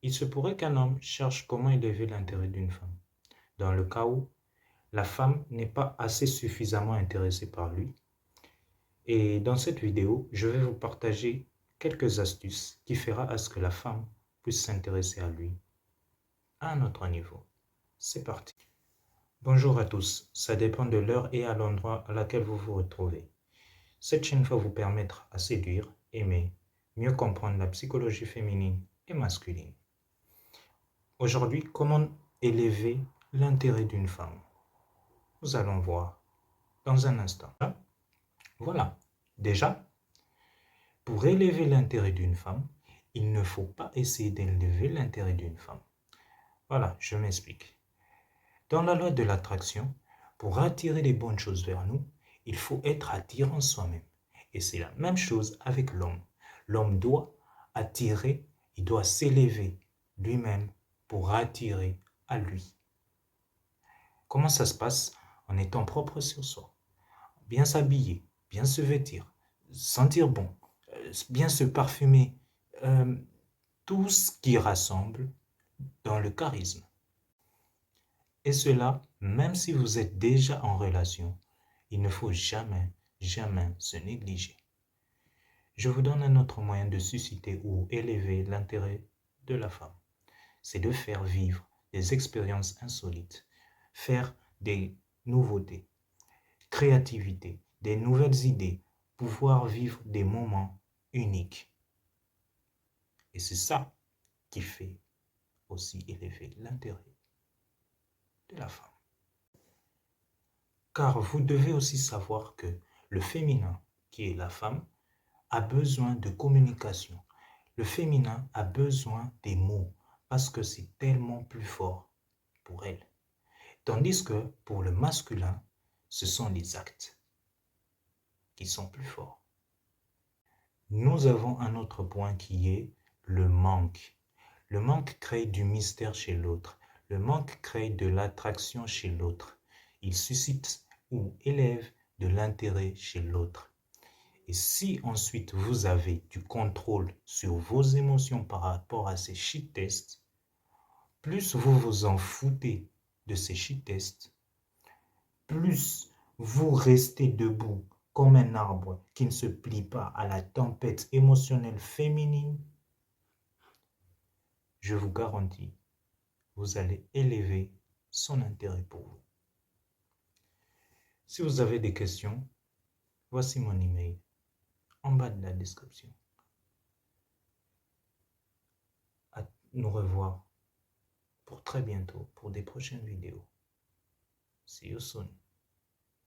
Il se pourrait qu'un homme cherche comment élever l'intérêt d'une femme, dans le cas où la femme n'est pas assez suffisamment intéressée par lui. Et dans cette vidéo, je vais vous partager quelques astuces qui feront à ce que la femme puisse s'intéresser à lui à un autre niveau. C'est parti. Bonjour à tous, ça dépend de l'heure et à l'endroit à laquelle vous vous retrouvez. Cette chaîne va vous permettre à séduire, aimer, mieux comprendre la psychologie féminine et masculine. Aujourd'hui, comment élever l'intérêt d'une femme? Nous allons voir dans un instant. Voilà, déjà, pour élever l'intérêt d'une femme, il ne faut pas essayer d'élever l'intérêt d'une femme. Voilà, je m'explique. Dans la loi de l'attraction, pour attirer les bonnes choses vers nous, il faut être attirant soi-même. Et c'est la même chose avec l'homme. L'homme doit attirer, il doit s'élever lui-même pour attirer à lui. Comment ça se passe? En étant propre sur soi. Bien s'habiller, bien se vêtir, sentir bon, bien se parfumer, tout ce qui rassemble dans le charisme. Et cela, même si vous êtes déjà en relation, il ne faut jamais, jamais se négliger. Je vous donne un autre moyen de susciter ou élever l'intérêt de la femme. C'est de faire vivre des expériences insolites, faire des nouveautés, créativité, des nouvelles idées, pouvoir vivre des moments uniques. Et c'est ça qui fait aussi élever l'intérêt de la femme. Car vous devez aussi savoir que le féminin, qui est la femme, a besoin de communication. Le féminin a besoin des mots parce que c'est tellement plus fort pour elle. Tandis que pour le masculin, ce sont les actes qui sont plus forts. Nous avons un autre point qui est le manque. Le manque crée du mystère chez l'autre. Le manque crée de l'attraction chez l'autre. Il suscite ou élève de l'intérêt chez l'autre. Et si ensuite vous avez du contrôle sur vos émotions par rapport à ces shit tests, plus vous vous en foutez de ces shit tests, plus vous restez debout comme un arbre qui ne se plie pas à la tempête émotionnelle féminine, je vous garantis, vous allez élever son intérêt pour vous. Si vous avez des questions, voici mon email en bas de la description. À nous revoir pour très bientôt pour des prochaines vidéos. See you soon.